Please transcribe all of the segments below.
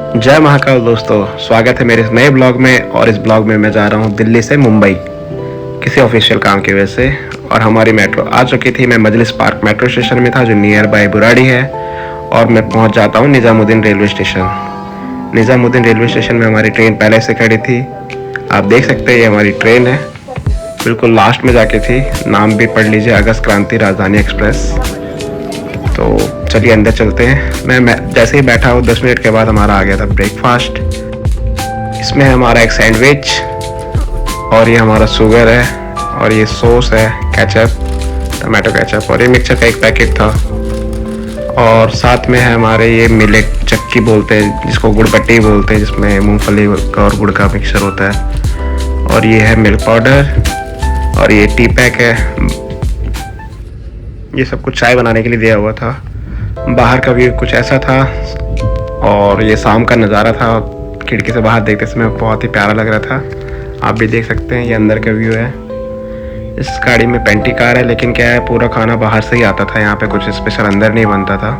जय महाकाल दोस्तों, स्वागत है मेरे इस नए ब्लॉग में। और इस ब्लॉग में मैं जा रहा हूँ दिल्ली से मुंबई किसी ऑफिशियल काम की वजह से। और हमारी मेट्रो आ चुकी थी। मैं मजलिस पार्क मेट्रो स्टेशन में था जो नियर बाय बुराड़ी है। और मैं पहुँच जाता हूँ Nizamuddin railway station. Nizamuddin railway station में हमारी ट्रेन पहले से खड़ी थी। आप देख सकते हैं ये हमारी ट्रेन है, बिल्कुल लास्ट में जाके थी। नाम भी पढ़ लीजिए, अगस्त क्रांति राजधानी एक्सप्रेस। तो चलिए अंदर चलते हैं। मैं जैसे ही बैठा हूँ 10 मिनट के बाद हमारा आ गया था ब्रेकफास्ट। इसमें हमारा एक सैंडविच और ये हमारा शुगर है और ये सॉस है, केचप, टमाटो केचप, और ये मिक्सचर का एक पैकेट था। और साथ में है हमारे ये मिलेट चक्की बोलते हैं जिसको गुड़पट्टी बोलते हैं, जिसमें मूंगफली का और गुड़ का मिक्सचर होता है। और ये है मिल्क पाउडर और ये टी पैक है। ये सब कुछ चाय बनाने के लिए दिया हुआ था। बाहर का व्यू कुछ ऐसा था और ये शाम का नज़ारा था। खिड़की से बाहर देखते समय बहुत ही प्यारा लग रहा था। आप भी देख सकते हैं ये अंदर का व्यू है। इस गाड़ी में पेंटी कार है, लेकिन क्या है पूरा खाना बाहर से ही आता था। यहाँ पे कुछ स्पेशल अंदर नहीं बनता था।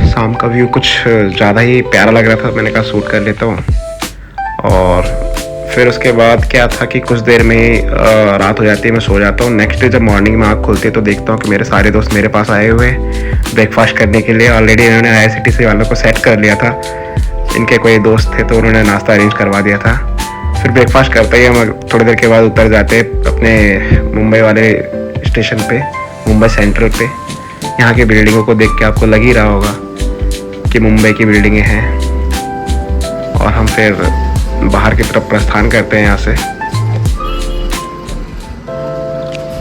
शाम का व्यू कुछ ज़्यादा ही प्यारा लग रहा था। मैंने कहा शूट कर लेता हूँ। और फिर उसके बाद क्या था कि कुछ देर में ही रात हो जाती है, मैं सो जाता हूँ। नेक्स्ट डे जब मॉर्निंग में आँख खुलती है तो देखता हूँ कि मेरे सारे दोस्त मेरे पास आए हुए ब्रेकफास्ट करने के लिए। ऑलरेडी इन्होंने IRCTC वालों को सेट कर लिया था। इनके कोई दोस्त थे तो उन्होंने नाश्ता अरेंज करवा दिया था। फिर ब्रेकफास्ट करते ही हम थोड़ी देर के बाद उतर जाते अपने मुंबई वाले स्टेशन पे, मुंबई सेंट्रल पे। यहाँ की बिल्डिंगों को देख के आपको लग ही रहा होगा कि मुंबई की बिल्डिंगें हैं। और हम फिर बाहर की तरफ प्रस्थान करते हैं यहाँ से।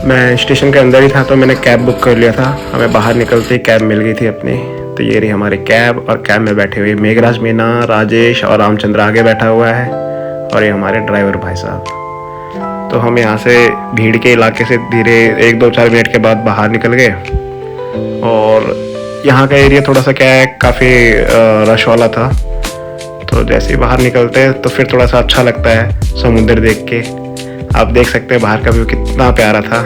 मैं स्टेशन के अंदर ही था तो मैंने कैब बुक कर लिया था। हमें बाहर निकलते ही कैब मिल गई थी अपनी। तो ये रही हमारी कैब, और कैब में बैठे हुए मेघराज, मीना, राजेश और रामचंद्र आगे बैठा हुआ है। और ये हमारे ड्राइवर भाई साहब। तो हम यहाँ से भीड़ के इलाके से धीरे 1-2-4 मिनट के बाद बाहर निकल गए। और यहाँ का एरिया थोड़ा सा क्या है, काफ़ी रश वाला था। तो जैसे ही बाहर निकलते हैं तो फिर थोड़ा सा अच्छा लगता है समुद्र देख के। आप देख सकते हैं बाहर का व्यू कितना प्यारा था।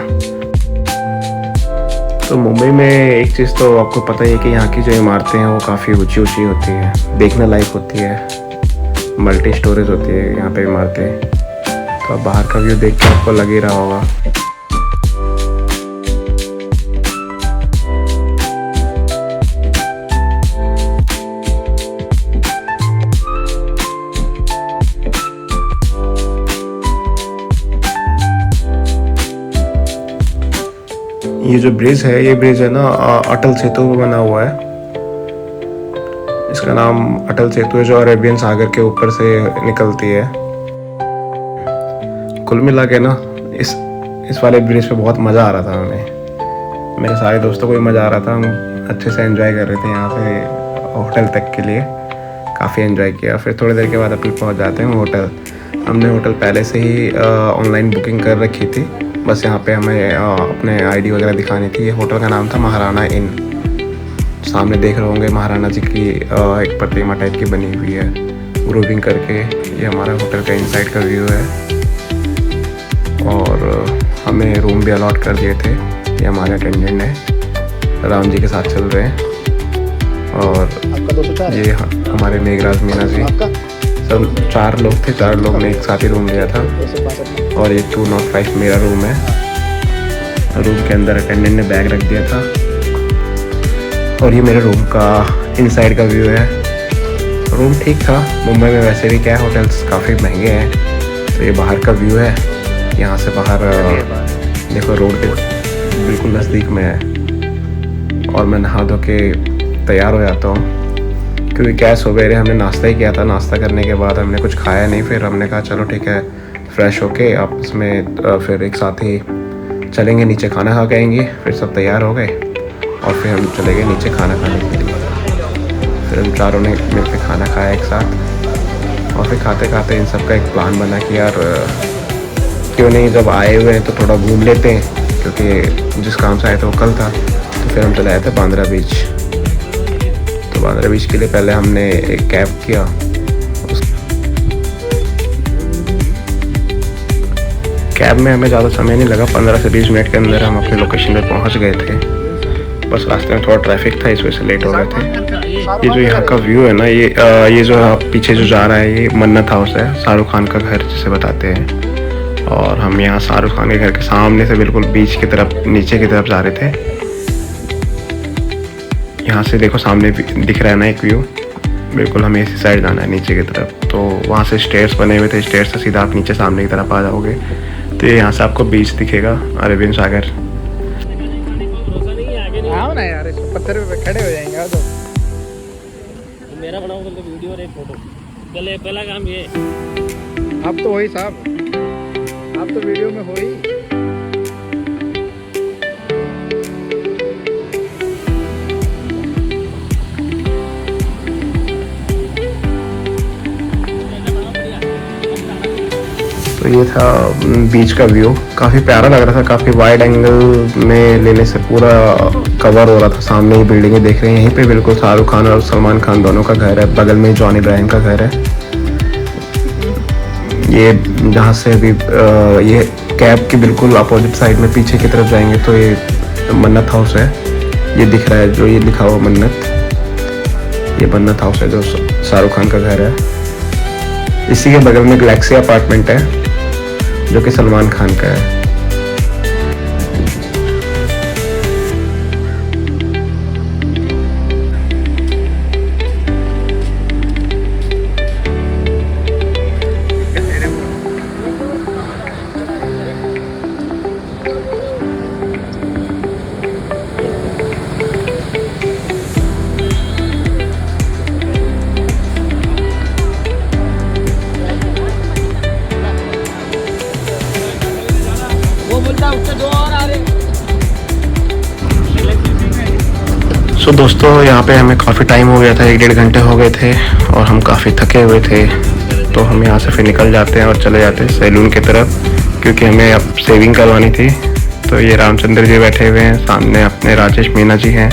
तो मुंबई में एक चीज़ तो आपको पता ही है कि यहाँ की जो इमारतें हैं वो काफ़ी ऊंची ऊंची होती हैं, देखने लायक होती है। मल्टी स्टोरेज होती है यहाँ पे इमारतें। तो अब बाहर का व्यू देख के आपको लग ही रहा होगा। ये जो ब्रिज है, ये ब्रिज है ना अटल सेतु बना हुआ है। इसका नाम अटल सेतु है, जो अरेबियन सागर के ऊपर से निकलती है। कुल मिला के ना इस वाले ब्रिज पे बहुत मज़ा आ रहा था हमें। मेरे सारे दोस्तों को भी मज़ा आ रहा था। हम अच्छे से एंजॉय कर रहे थे यहाँ पे होटल तक के लिए। काफ़ी एंजॉय किया। फिर थोड़ी देर के बाद अपन पहुँच जाते हैं होटल। हमने होटल पहले से ही ऑनलाइन बुकिंग कर रखी थी। बस यहाँ पे हमें अपने ID वगैरह दिखानी थी। ये होटल का नाम था महाराणा इन। सामने देख रहे होंगे महाराणा जी की एक प्रतिमा टाइप की बनी हुई है ग्रूविंग करके। ये हमारा होटल का इनसाइड का व्यू है। और हमें रूम भी अलॉट कर दिए थे। ये हमारे अटेंडेंट है, राम जी के साथ चल रहे हैं। और ये हमारे मेघराज, मीना जी, सब 4 लोग थे। 4 लोग ने एक साथ ही रूम लिया था। और ये 205 मेरा रूम है। रूम के अंदर अटेंडेंट ने बैग रख दिया था। और ये मेरे रूम का इनसाइड का व्यू है। रूम ठीक था। मुंबई में वैसे भी क्या है, होटल्स काफ़ी महंगे हैं। तो ये बाहर का व्यू है। यहाँ से बाहर देखो रोड के बिल्कुल नज़दीक में है। और मैं नहा धो के तैयार हो जाता हूँ, क्योंकि क्या सवेरे हमने नाश्ता ही किया था। नाश्ता करने के बाद हमने कुछ खाया नहीं। फिर हमने कहा चलो ठीक है, फ्रेश होके आपस में फिर एक साथ ही चलेंगे नीचे, खाना खा के आएंगे। फिर सब तैयार हो गए और फिर हम चले गए नीचे खाना खाने के लिए। फिर हम चारों ने मिलकर खाना खाया एक साथ। और फिर खाते खाते इन सब का एक प्लान बना कि यार क्यों नहीं, जब आए हुए हैं तो थोड़ा घूम लेते हैं, क्योंकि जिस काम से आए थे वो कल था। तो फिर हम चले आए थे बांद्रा बीच। तो बांद्रा बीच के लिए पहले हमने एक कैब किया। कैब में हमें ज़्यादा समय नहीं लगा, 15 से 20 मिनट के अंदर हम अपने लोकेशन पे पहुंच गए थे। बस रास्ते में थोड़ा ट्रैफिक था, इस वजह से लेट हो गए थे। ये जो यहाँ का व्यू है ना, ये जो आप पीछे जो जा रहा है, ये मन्नत हाउस है, शाहरुख खान का घर जिसे बताते हैं। और हम यहाँ शाहरुख खान के घर के सामने से बिल्कुल बीच की तरफ, नीचे की तरफ जा रहे थे। यहाँ से देखो सामने दिख रहा है ना एक व्यू, बिल्कुल हमें इसी साइड जाना है नीचे की तरफ। तो वहाँ से स्टेयर्स बने हुए थे, स्टेयर्स से सीधा आप नीचे सामने की तरफ आ जाओगे तो यहाँ से आपको बीच दिखेगा, अरेबियन सागर। आओ ना यार, इस पत्थर पे खड़े हो जाएंगे। तो मेरा बनाओ तो वीडियो और एक फोटो। पहला काम ये। आप तो वही साहब, आप तो वीडियो में हो ही। तो ये था बीच का व्यू, काफ़ी प्यारा लग रहा था, काफ़ी वाइड एंगल में लेने से पूरा कवर हो रहा था। सामने ही बिल्डिंगें देख रहे हैं, यहीं पे बिल्कुल शाहरुख खान और सलमान खान दोनों का घर है, बगल में जॉन इब्राहिम का घर है। ये जहाँ से अभी ये कैब की बिल्कुल अपोजिट साइड में पीछे की तरफ जाएंगे तो ये मन्नत हाउस है, ये दिख रहा है जो ये लिखा हुआ मन्नत, ये मन्नत हाउस है जो शाहरुख खान का घर है। इसी के बगल में गैलेक्सी अपार्टमेंट है जो कि सलमान खान का है। तो दोस्तों यहाँ पे हमें काफ़ी टाइम हो गया था, 1-1.5 घंटे हो गए थे और हम काफ़ी थके हुए थे। तो हम यहाँ से फिर निकल जाते हैं और चले जाते हैं सैलून की तरफ, क्योंकि हमें अब शेविंग करवानी थी। तो ये रामचंद्र जी बैठे हुए हैं सामने, अपने राजेश मीना जी हैं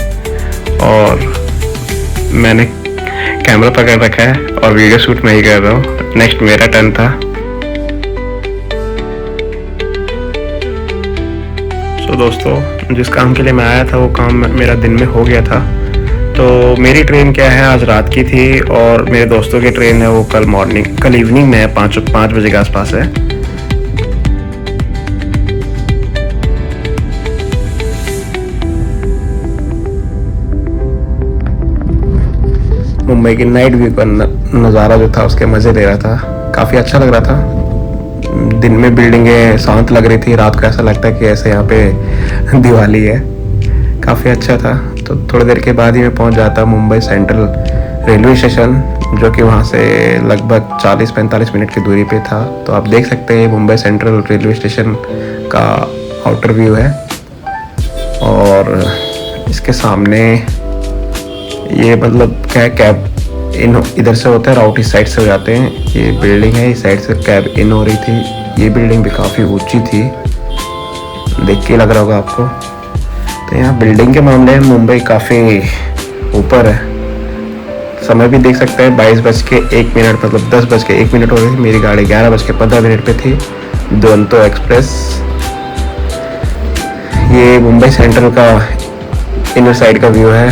और मैंने कैमरा पकड़ रखा है और वीडियो शूट मैं ही कर रहा हूँ। नेक्स्ट मेरा टर्न था। तो दोस्तों जिस काम के लिए मैं आया था वो काम मेरा दिन में हो गया था। तो मेरी ट्रेन क्या है, आज रात की थी और मेरे दोस्तों की ट्रेन है वो कल इवनिंग में है, 5 बजे के आसपास है। मुंबई की नाइट व्यू का नज़ारा जो था उसके मज़े ले रहा था, काफ़ी अच्छा लग रहा था। दिन में बिल्डिंगें शांत लग रही थी, रात को ऐसा लगता है कि ऐसे यहाँ पे दिवाली है, काफ़ी अच्छा था। तो थोड़ी देर के बाद ही मैं पहुँच जाता मुंबई सेंट्रल रेलवे स्टेशन, जो कि वहाँ से लगभग 40-45 मिनट की दूरी पे था। तो आप देख सकते हैं मुंबई सेंट्रल रेलवे स्टेशन का आउटर व्यू है और इसके सामने ये मतलब क्या है, कैब इन इधर से होता है, राउट इस साइड से हो जाते हैं। ये बिल्डिंग है, इस साइड से कैब इन हो रही थी। ये बिल्डिंग भी काफ़ी ऊंची थी, देख के लग रहा होगा आपको। तो यहाँ बिल्डिंग के मामले में मुंबई काफ़ी ऊपर है। समय भी देख सकते हैं 22:01, मतलब 10:01 हो गई थी। मेरी गाड़ी 11:15 पे थी, दुरंतो एक्सप्रेस। ये मुंबई सेंट्रल का इनर साइड का व्यू है।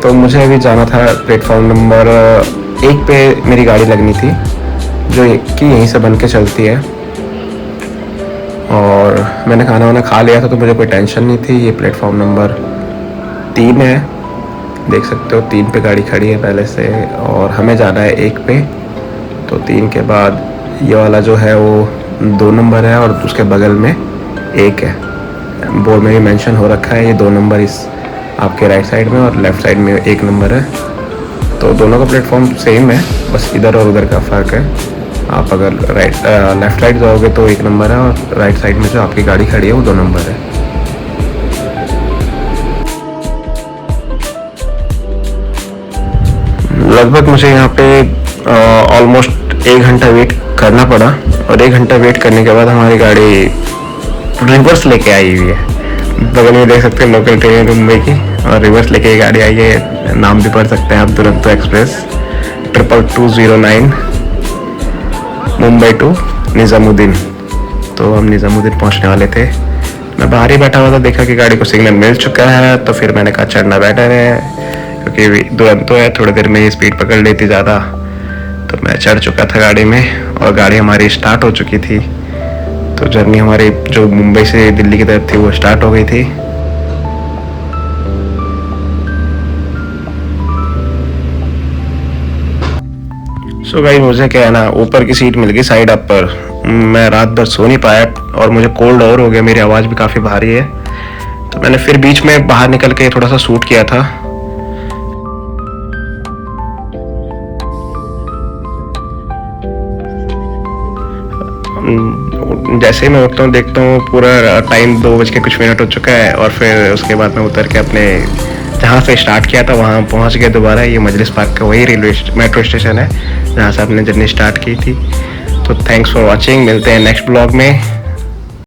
तो मुझे अभी जाना था प्लेटफॉर्म नंबर 1 पे, मेरी गाड़ी लगनी थी जो कि यहीं से बन के चलती है। और मैंने खाना वाना खा लिया था तो मुझे कोई टेंशन नहीं थी। ये प्लेटफॉर्म नंबर 3 है, देख सकते हो 3 पे गाड़ी खड़ी है पहले से और हमें जाना है 1 पे। तो 3 के बाद ये वाला जो है वो 2 नंबर है और उसके बगल में 1 है। बोर्ड में भी मेंशन हो रखा है ये 2 नंबर इस आपके राइट साइड में और लेफ़्ट साइड में 1 नंबर है। तो दोनों का प्लेटफॉर्म सेम है, बस इधर और उधर का फ़र्क है। आप अगर लेफ़्ट साइड जाओगे तो 1 नंबर है और राइट साइड में जो आपकी गाड़ी खड़ी है वो 2 नंबर है। लगभग मुझे यहाँ पे ऑलमोस्ट 1 घंटा वेट करना पड़ा और 1 घंटा वेट करने के बाद हमारी गाड़ी रिवर्स लेके आई हुई है। बगल में देख सकते हैं लोकल ट्रेन मुंबई की, और रिवर्स लेके गाड़ी आई है। नाम भी पढ़ सकते हैं आप, दुरंतो एक्सप्रेस 22209 मुंबई टू निज़ामुद्दीन। तो हम निज़ामुद्दीन पहुंचने वाले थे। मैं बाहर ही बैठा हुआ था, देखा कि गाड़ी को सिग्नल मिल चुका है तो फिर मैंने कहा चढ़ना बेटर है, क्योंकि दुरंतो है, थोड़ी देर में ही स्पीड पकड़ लेती ज़्यादा। तो मैं चढ़ चुका था गाड़ी में और गाड़ी हमारी स्टार्ट हो चुकी थी। तो जर्नी हमारी जो मुंबई से दिल्ली की तरफ थी वो स्टार्ट हो गई थी। सो गाइस मुझे क्या है ना, ऊपर की सीट मिल गई साइड अप पर। मैं रात भर सो नहीं पाया और मुझे कोल्ड और हो गया, मेरी आवाज़ भी काफ़ी भारी है। तो मैंने फिर बीच में बाहर निकल के थोड़ा सा शूट किया था। जैसे ही मैं उठता हूँ देखता हूँ पूरा टाइम 2:00 हो चुका है। और फिर उसके बाद मैं उतर के अपने जहाँ से स्टार्ट किया था वहाँ पहुँच गया दोबारा। ये मजलिस पार्क का वही मेट्रो स्टेशन है जहाँ से आपने जर्नी स्टार्ट की थी। तो थैंक्स फॉर वॉचिंग, मिलते हैं नेक्स्ट ब्लॉग में।